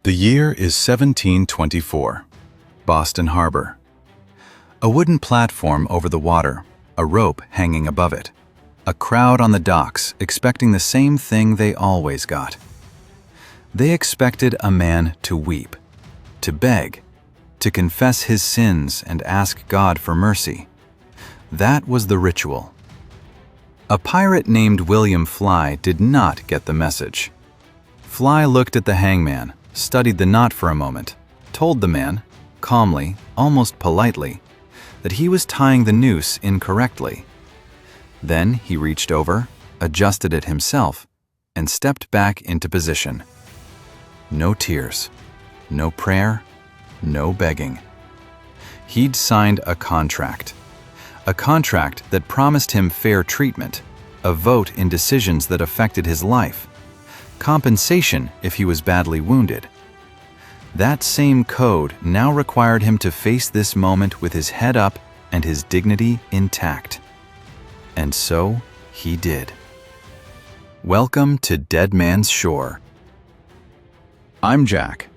The year is 1724. Boston Harbor. A wooden platform over the water, a rope hanging above it. A crowd on the docks expecting the same thing they always got. They expected a man to weep, to beg, to confess his sins and ask God for mercy. That was the ritual. A pirate named William Fly did not get the message. Fly looked at the hangman, studied the knot for a moment, told the man, calmly, almost politely, that he was tying the noose incorrectly. Then he reached over, adjusted it himself, and stepped back into position. No tears, no prayer, no begging. He'd signed a contract that promised him fair treatment, a vote in decisions that affected his life, compensation if he was badly wounded. That same code now required him to face this moment with his head up and his dignity intact. And so he did. Welcome to Dead Man's Shore. I'm Jack.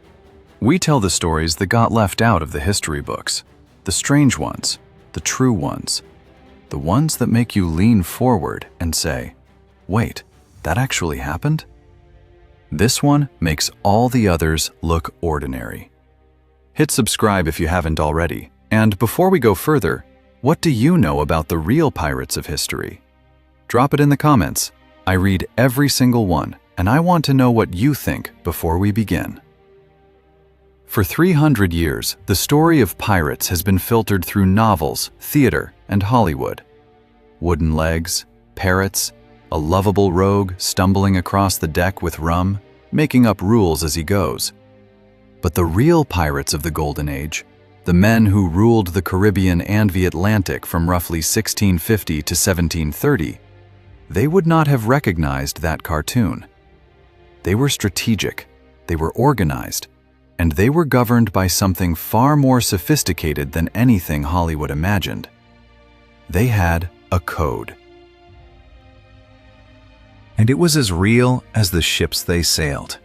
We tell the stories that got left out of the history books, the strange ones, the true ones, the ones that make you lean forward and say, wait, that actually happened? This one makes all the others look ordinary. Hit subscribe if you haven't already. And before we go further, what do you know about the real pirates of history? Drop it in the comments. I read every single one, and I want to know what you think before we begin. For 300 years, the story of pirates has been filtered through novels, theater, and Hollywood. Wooden legs, parrots, a lovable rogue stumbling across the deck with rum, making up rules as he goes. But the real pirates of the Golden Age, the men who ruled the Caribbean and the Atlantic from roughly 1650 to 1730, they would not have recognized that cartoon. They were strategic, they were organized, and they were governed by something far more sophisticated than anything Hollywood imagined. They had a code. And it was as real as the ships they sailed.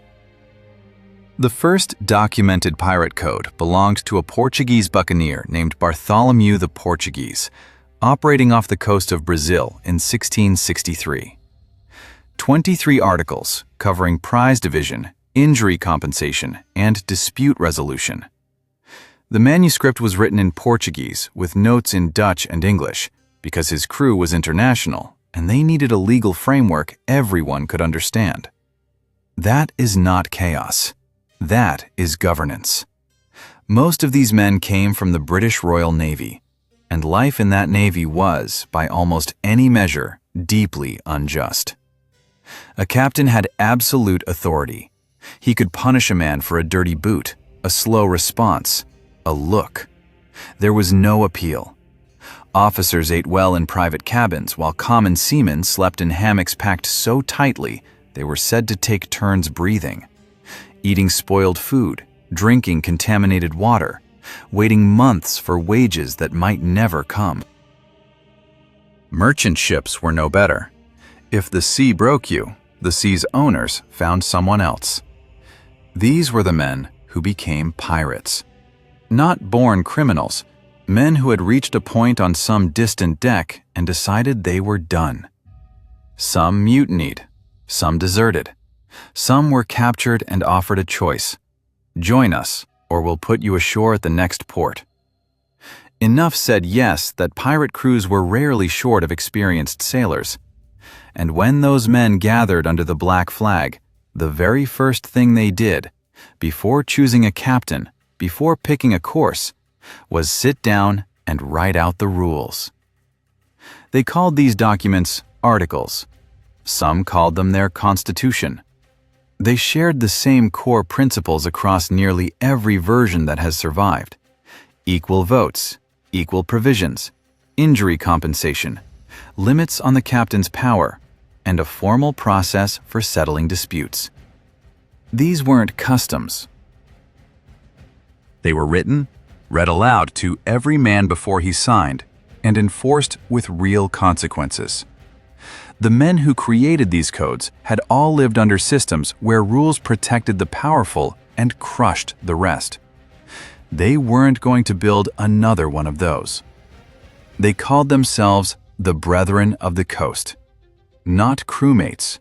The first documented pirate code belonged to a Portuguese buccaneer named Bartholomew the Portuguese, operating off the coast of Brazil in 1663. 23 articles covering prize division, injury compensation, and dispute resolution. The manuscript was written in Portuguese with notes in Dutch and English because his crew was international and they needed a legal framework everyone could understand. That is not chaos. That is governance. Most of these men came from the British Royal Navy, and life in that Navy was, by almost any measure, deeply unjust. A captain had absolute authority. He could punish a man for a dirty boot, a slow response, a look. There was no appeal. Officers ate well in private cabins, while common seamen slept in hammocks packed so tightly they were said to take turns breathing, eating spoiled food, drinking contaminated water, waiting months for wages that might never come. Merchant ships were no better. If the sea broke you, the sea's owners found someone else. These were the men who became pirates. Not born criminals, men who had reached a point on some distant deck and decided they were done. Some mutinied, some deserted. Some were captured and offered a choice. Join us, or we'll put you ashore at the next port. Enough said yes that pirate crews were rarely short of experienced sailors. And when those men gathered under the black flag, the very first thing they did, before choosing a captain, before picking a course, was sit down and write out the rules. They called these documents articles. Some called them their constitution. They shared the same core principles across nearly every version that has survived. Equal votes, equal provisions, injury compensation, limits on the captain's power, and a formal process for settling disputes. These weren't customs. They were written, read aloud to every man before he signed, and enforced with real consequences. The men who created these codes had all lived under systems where rules protected the powerful and crushed the rest. They weren't going to build another one of those. They called themselves the Brethren of the Coast. Not crewmates,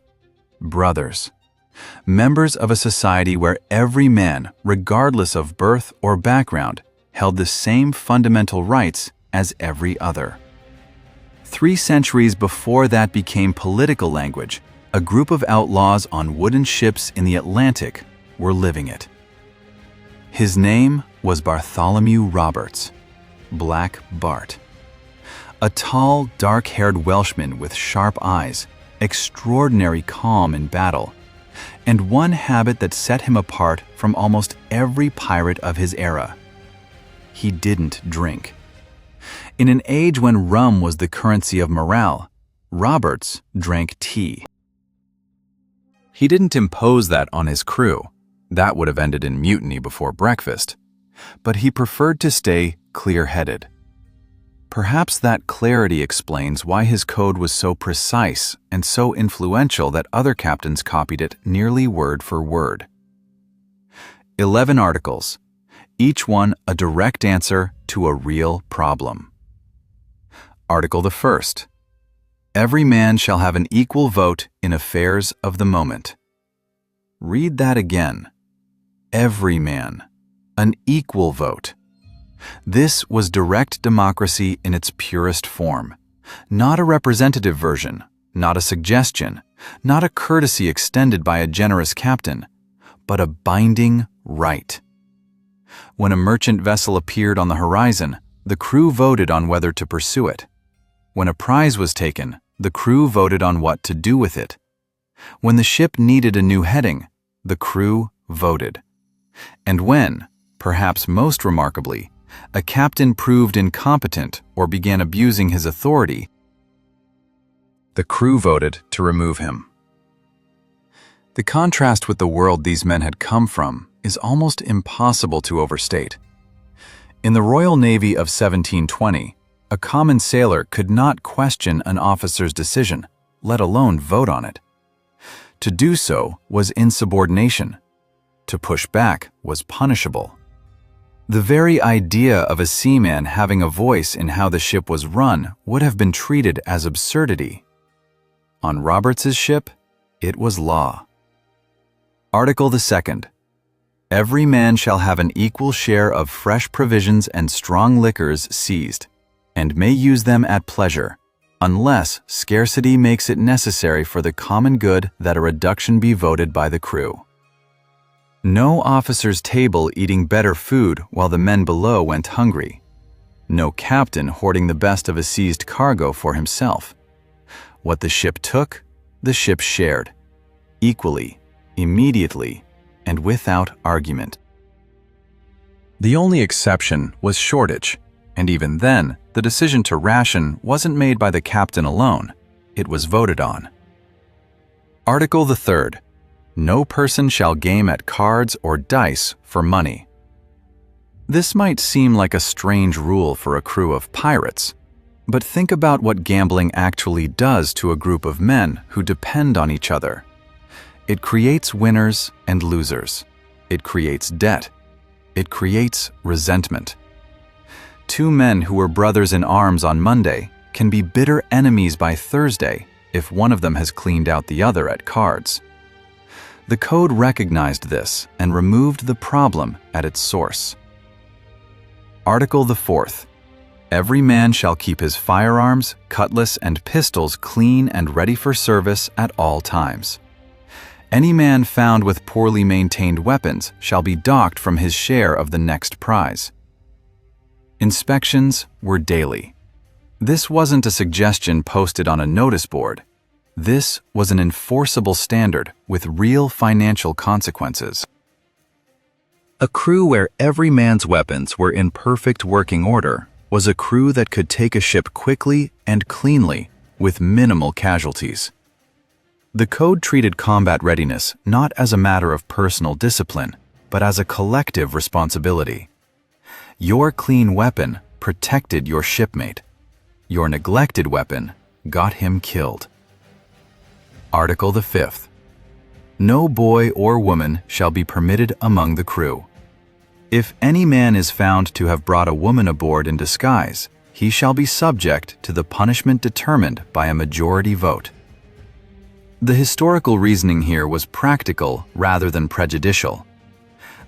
brothers. Members of a society where every man, regardless of birth or background, held the same fundamental rights as every other. 3 centuries before that became political language, a group of outlaws on wooden ships in the Atlantic were living it. His name was Bartholomew Roberts, Black Bart. A tall, dark-haired Welshman with sharp eyes, extraordinary calm in battle, and one habit that set him apart from almost every pirate of his era. He didn't drink. In an age when rum was the currency of morale, Roberts drank tea. He didn't impose that on his crew. That would have ended in mutiny before breakfast. But he preferred to stay clear-headed. Perhaps that clarity explains why his code was so precise and so influential that other captains copied it nearly word for word. 11 articles, each one a direct answer to a real problem. Article the 1st. Every man shall have an equal vote in affairs of the moment. Read that again. Every man. An equal vote. This was direct democracy in its purest form. Not a representative version, not a suggestion, not a courtesy extended by a generous captain, but a binding right. When a merchant vessel appeared on the horizon, the crew voted on whether to pursue it. When a prize was taken, the crew voted on what to do with it. When the ship needed a new heading, the crew voted. And when, perhaps most remarkably, a captain proved incompetent or began abusing his authority, the crew voted to remove him. The contrast with the world these men had come from is almost impossible to overstate. In the Royal Navy of 1720, a common sailor could not question an officer's decision, let alone vote on it. To do so was insubordination. To push back was punishable. The very idea of a seaman having a voice in how the ship was run would have been treated as absurdity. On Roberts's ship, it was law. Article the 2nd. Every man shall have an equal share of fresh provisions and strong liquors seized, and may use them at pleasure, unless scarcity makes it necessary for the common good that a reduction be voted by the crew. No officer's table eating better food while the men below went hungry. No captain hoarding the best of a seized cargo for himself. What the ship took, the ship shared, equally, immediately, and without argument. The only exception was shortage, and even then, the decision to ration wasn't made by the captain alone, it was voted on. Article the 3rd. No person shall game at cards or dice for money. This might seem like a strange rule for a crew of pirates, but think about what gambling actually does to a group of men who depend on each other. It creates winners and losers. It creates debt. It creates resentment. 2 men who were brothers in arms on Monday can be bitter enemies by Thursday if one of them has cleaned out the other at cards. The code recognized this and removed the problem at its source. Article the 4th. Every man shall keep his firearms, cutlass, and pistols clean and ready for service at all times. Any man found with poorly maintained weapons shall be docked from his share of the next prize. Inspections were daily. This wasn't a suggestion posted on a notice board. This was an enforceable standard with real financial consequences. A crew where every man's weapons were in perfect working order was a crew that could take a ship quickly and cleanly with minimal casualties. The code treated combat readiness not as a matter of personal discipline, but as a collective responsibility. Your clean weapon protected your shipmate. Your neglected weapon got him killed. Article the 5th. No boy or woman shall be permitted among the crew. If any man is found to have brought a woman aboard in disguise, he shall be subject to the punishment determined by a majority vote. The historical reasoning here was practical rather than prejudicial.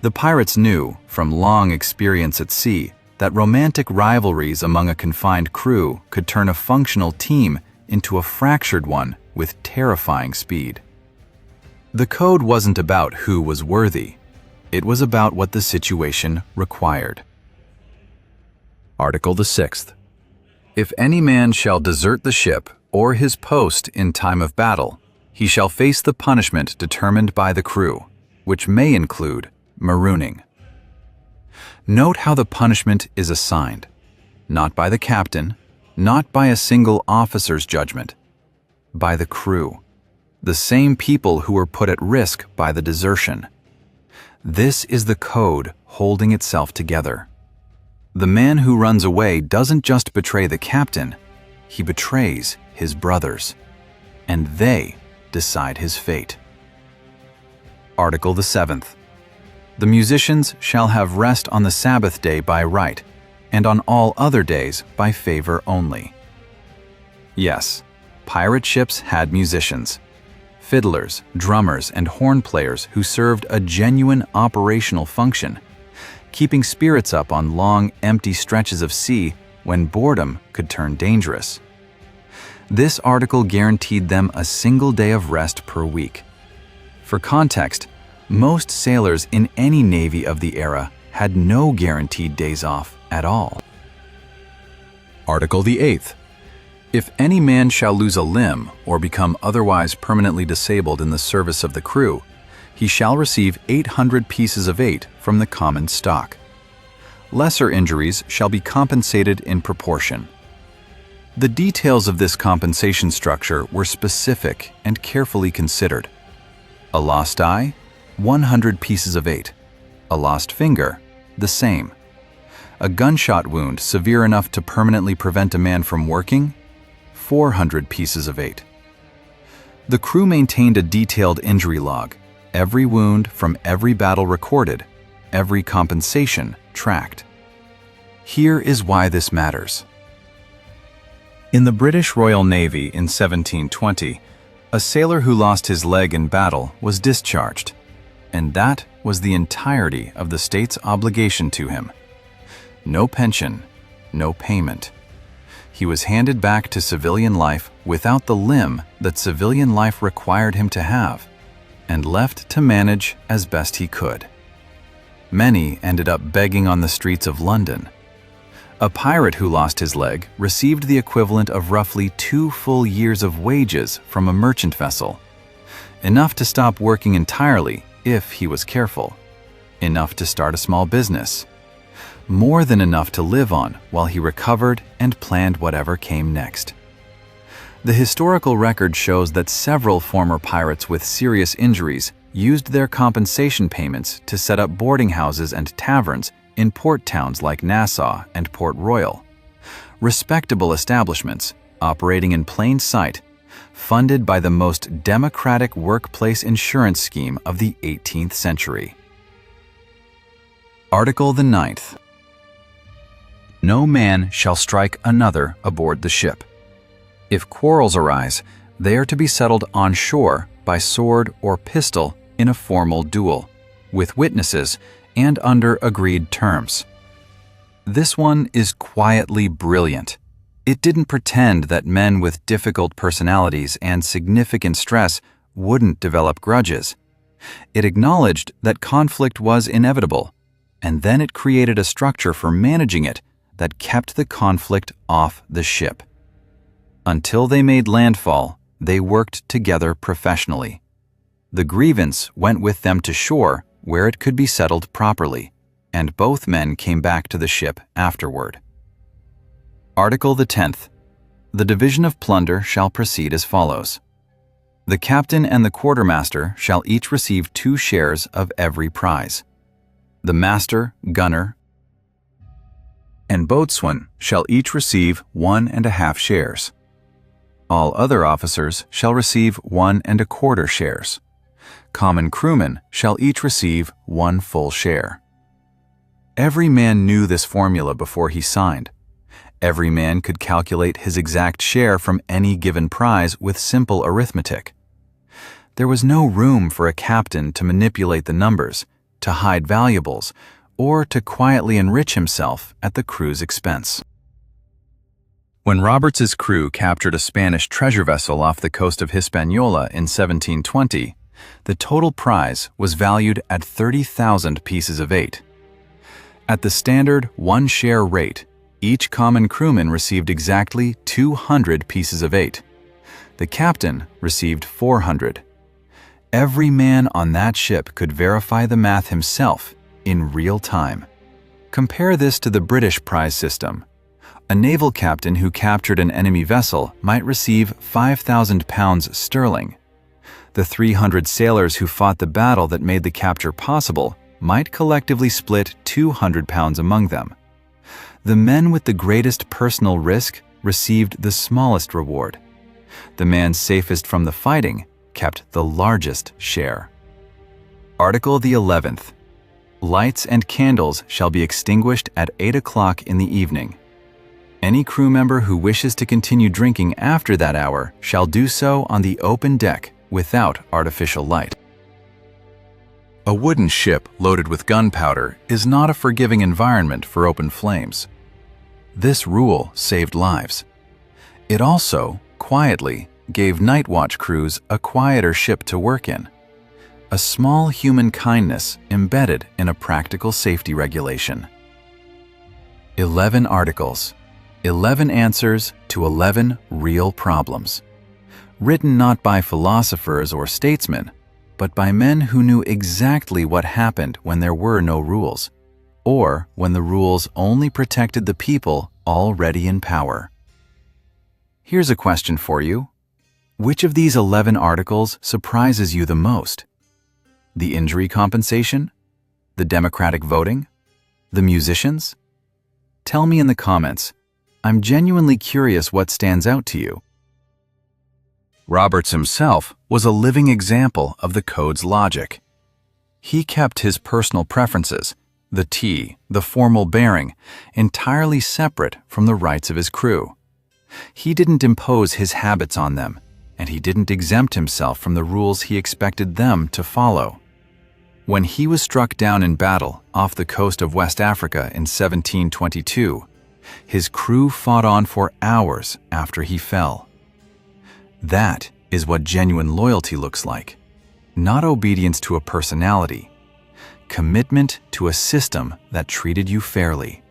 The pirates knew, from long experience at sea, that romantic rivalries among a confined crew could turn a functional team into a fractured one with terrifying speed. The code wasn't about who was worthy. It was about what the situation required. Article the 6th. If any man shall desert the ship or his post in time of battle, he shall face the punishment determined by the crew, which may include marooning. Note how the punishment is assigned, not by the captain, not by a single officer's judgment, by the crew, the same people who were put at risk by the desertion. This is the code holding itself together. The man who runs away doesn't just betray the captain, he betrays his brothers, and they decide his fate. Article the 7th. The musicians shall have rest on the Sabbath day by right, and on all other days by favor only. Yes, pirate ships had musicians, fiddlers, drummers, and horn players who served a genuine operational function, keeping spirits up on long, empty stretches of sea when boredom could turn dangerous. This article guaranteed them a single day of rest per week. For context, most sailors in any navy of the era had no guaranteed days off at all. Article the 8th. If any man shall lose a limb or become otherwise permanently disabled in the service of the crew, he shall receive 800 pieces of eight from the common stock. Lesser injuries shall be compensated in proportion. The details of this compensation structure were specific and carefully considered. A lost eye, 100 pieces of eight. A lost finger, the same. A gunshot wound severe enough to permanently prevent a man from working, 400 pieces of eight. The crew maintained a detailed injury log, every wound from every battle recorded, every compensation tracked. Here is why this matters. In the British Royal Navy in 1720, a sailor who lost his leg in battle was discharged, and that was the entirety of the state's obligation to him. No pension, no payment. He was handed back to civilian life without the limb that civilian life required him to have, and left to manage as best he could. Many ended up begging on the streets of London. A pirate who lost his leg received the equivalent of roughly 2 full years of wages from a merchant vessel. Enough to stop working entirely if he was careful. Enough to start a small business. More than enough to live on while he recovered and planned whatever came next. The historical record shows that several former pirates with serious injuries used their compensation payments to set up boarding houses and taverns in port towns like Nassau and Port Royal. Respectable establishments, operating in plain sight, funded by the most democratic workplace insurance scheme of the 18th century. Article the 9th. No man shall strike another aboard the ship. If quarrels arise, they are to be settled on shore by sword or pistol in a formal duel, with witnesses and under agreed terms. This one is quietly brilliant. It didn't pretend that men with difficult personalities and significant stress wouldn't develop grudges. It acknowledged that conflict was inevitable, and then it created a structure for managing it that kept the conflict off the ship. Until they made landfall, they worked together professionally. The grievance went with them to shore where it could be settled properly, and both men came back to the ship afterward. Article the 10th. The division of plunder shall proceed as follows. The captain and the quartermaster shall each receive 2 shares of every prize. The master, gunner, and boatswain shall each receive 1.5 shares. All other officers shall receive 1 1/4 shares. Common crewmen shall each receive 1 full share. Every man knew this formula before he signed. Every man could calculate his exact share from any given prize with simple arithmetic. There was no room for a captain to manipulate the numbers, to hide valuables, or to quietly enrich himself at the crew's expense. When Roberts's crew captured a Spanish treasure vessel off the coast of Hispaniola in 1720, the total prize was valued at 30,000 pieces of 8. At the standard 1-share rate, each common crewman received exactly 200 pieces of 8. The captain received 400. Every man on that ship could verify the math himself in real time. Compare this to the British prize system. A naval captain who captured an enemy vessel might receive 5,000 pounds sterling. The 300 sailors who fought the battle that made the capture possible might collectively split 200 pounds among them. The men with the greatest personal risk received the smallest reward. The man safest from the fighting kept the largest share. Article the 11th. Lights and candles shall be extinguished at 8 o'clock in the evening. Any crew member who wishes to continue drinking after that hour shall do so on the open deck without artificial light. A wooden ship loaded with gunpowder is not a forgiving environment for open flames. This rule saved lives. It also, quietly, gave night watch crews a quieter ship to work in. A small human kindness embedded in a practical safety regulation. 11 articles. 11 answers to 11 real problems. Written not by philosophers or statesmen, but by men who knew exactly what happened when there were no rules, or when the rules only protected the people already in power. Here's a question for you. Which of these 11 articles surprises you the most? The injury compensation? The democratic voting? The musicians? Tell me in the comments. I'm genuinely curious what stands out to you. Roberts himself was a living example of the code's logic. He kept his personal preferences, the tea, the formal bearing, entirely separate from the rights of his crew. He didn't impose his habits on them, and he didn't exempt himself from the rules he expected them to follow. When he was struck down in battle off the coast of West Africa in 1722, his crew fought on for hours after he fell. That is what genuine loyalty looks like. Not obedience to a personality, commitment to a system that treated you fairly.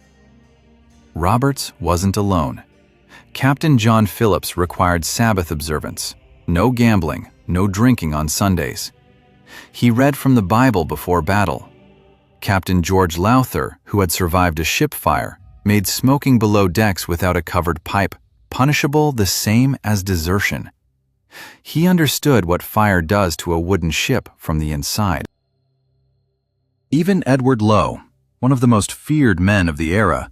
Roberts wasn't alone. Captain John Phillips required Sabbath observance, no gambling, no drinking on Sundays. He read from the Bible before battle. Captain George Lowther, who had survived a ship fire, made smoking below decks without a covered pipe punishable the same as desertion. He understood what fire does to a wooden ship from the inside. Even Edward Lowe, one of the most feared men of the era,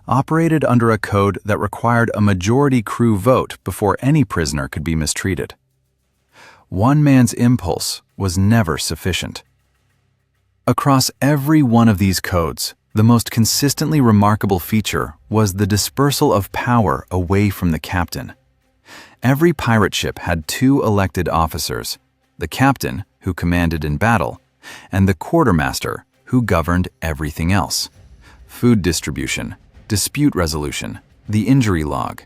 operated under a code that required a majority crew vote before any prisoner could be mistreated. One man's impulse was never sufficient. Across every one of these codes, the most consistently remarkable feature was the dispersal of power away from the captain. Every pirate ship had 2 elected officers, the captain, who commanded in battle, and the quartermaster, who governed everything else: food distribution, dispute resolution, the injury log.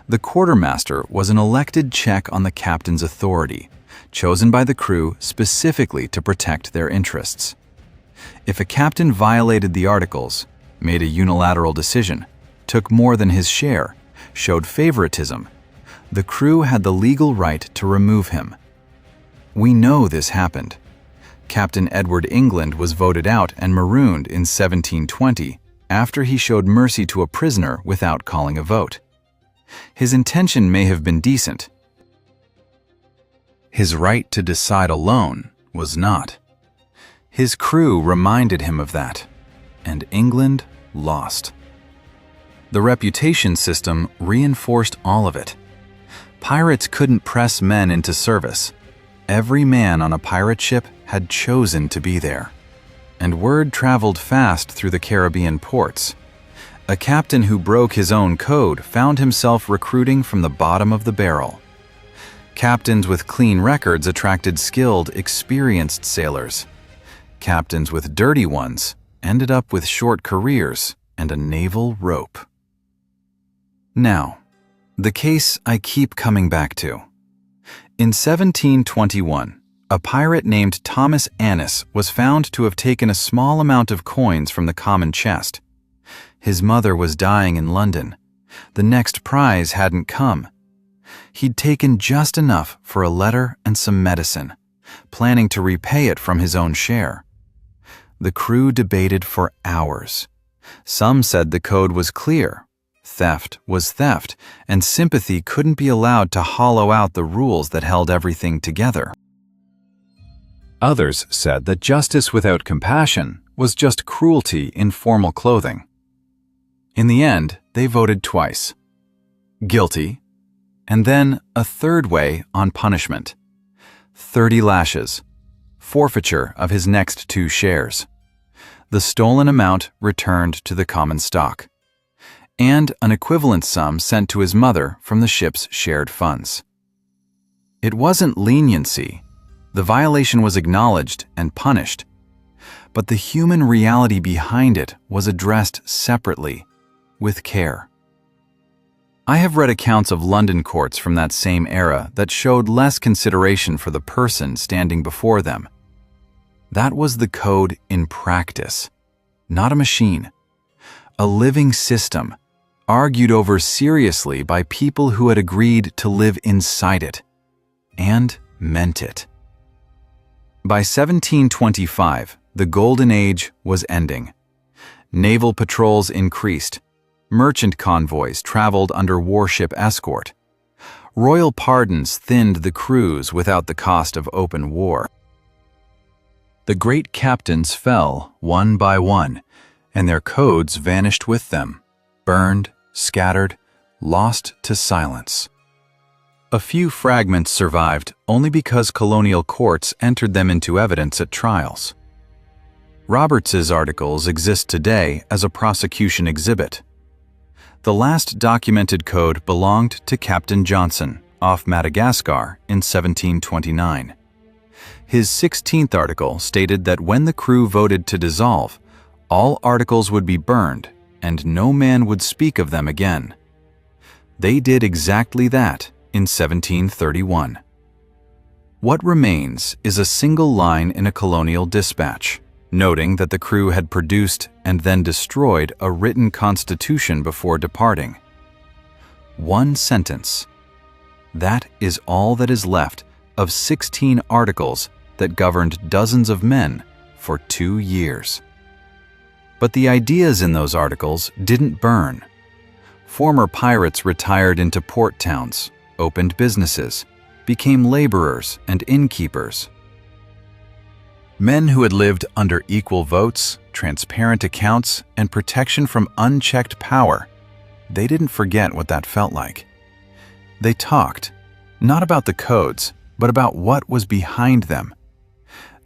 The quartermaster was an elected check on the captain's authority, chosen by the crew specifically to protect their interests. If a captain violated the articles, made a unilateral decision, took more than his share, showed favoritism, the crew had the legal right to remove him. We know this happened. Captain Edward England was voted out and marooned in 1720 after he showed mercy to a prisoner without calling a vote. His intention may have been decent. His right to decide alone was not. His crew reminded him of that, and England lost. The reputation system reinforced all of it. Pirates couldn't press men into service. Every man on a pirate ship had chosen to be there. And word traveled fast through the Caribbean ports. A captain who broke his own code found himself recruiting from the bottom of the barrel. Captains with clean records attracted skilled, experienced sailors. Captains with dirty ones ended up with short careers and a naval rope. Now, the case I keep coming back to. In 1721, a pirate named Thomas Annis was found to have taken a small amount of coins from the common chest. His mother was dying in London. The next prize hadn't come. He'd taken just enough for a letter and some medicine, planning to repay it from his own share. The crew debated for hours. Some said the code was clear. Theft was theft, and sympathy couldn't be allowed to hollow out the rules that held everything together. Others said that justice without compassion was just cruelty in formal clothing. In the end, they voted twice. Guilty, and then a third way on punishment. 30 lashes, forfeiture of his next 2 shares, the stolen amount returned to the common stock, and an equivalent sum sent to his mother from the ship's shared funds. It wasn't leniency. The violation was acknowledged and punished, but the human reality behind it was addressed separately, with care. I have read accounts of London courts from that same era that showed less consideration for the person standing before them. That was the code in practice, not a machine. A living system, argued over seriously by people who had agreed to live inside it, and meant it. By 1725, the Golden Age was ending. Naval patrols increased. Merchant convoys traveled under warship escort. Royal pardons thinned the crews without the cost of open war. The great captains fell one by one, and their codes vanished with them, burned, scattered, lost to silence. A few fragments survived only because colonial courts entered them into evidence at trials. Roberts's articles exist today as a prosecution exhibit. The last documented code belonged to Captain Johnson off Madagascar in 1729. His 16th article stated that when the crew voted to dissolve, all articles would be burned and no man would speak of them again. They did exactly that in 1731. What remains is a single line in a colonial dispatch, noting that the crew had produced and then destroyed a written constitution before departing. One sentence. That is all that is left of 16 articles that governed dozens of men for 2 years. But the ideas in those articles didn't burn. Former pirates retired into port towns, opened businesses, became laborers and innkeepers. Men who had lived under equal votes, transparent accounts, and protection from unchecked power, they didn't forget what that felt like. They talked, not about the codes, but about what was behind them.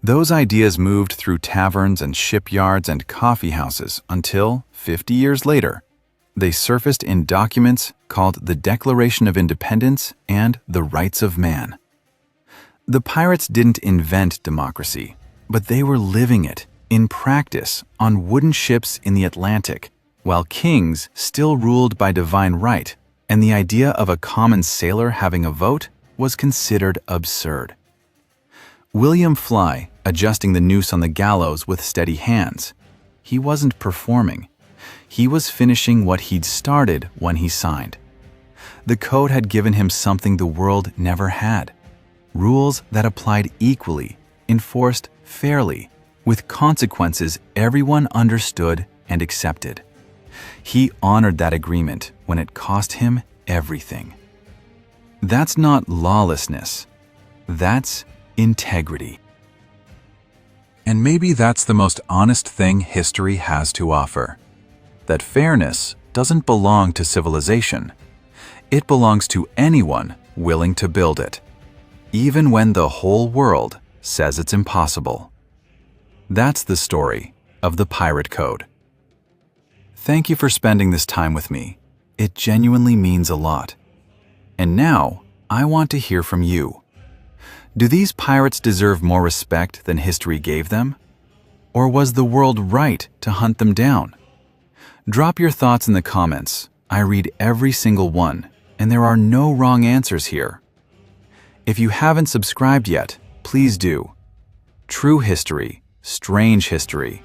Those ideas moved through taverns and shipyards and coffee houses until, 50 years later, they surfaced in documents called the Declaration of Independence and the Rights of Man. The pirates didn't invent democracy, but they were living it, in practice, on wooden ships in the Atlantic, while kings still ruled by divine right, and the idea of a common sailor having a vote was considered absurd. William Fly, adjusting the noose on the gallows with steady hands, he wasn't performing. He was finishing what he'd started when he signed. The code had given him something the world never had: rules that applied equally, enforced fairly, with consequences everyone understood and accepted. He honored that agreement when it cost him everything. That's not lawlessness. That's integrity. And maybe that's the most honest thing history has to offer. That fairness doesn't belong to civilization. It belongs to anyone willing to build it, even when the whole world says it's impossible. That's the story of the Pirate Code. Thank you for spending this time with me. It genuinely means a lot. And now, I want to hear from you. Do these pirates deserve more respect than history gave them? Or was the world right to hunt them down? Drop your thoughts in the comments. I read every single one, and there are no wrong answers here. If you haven't subscribed yet, please do. True history, strange history.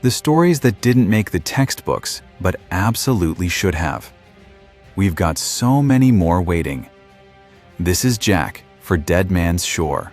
The stories that didn't make the textbooks, but absolutely should have. We've got so many more waiting. This is Jack for Dead Man's Shore.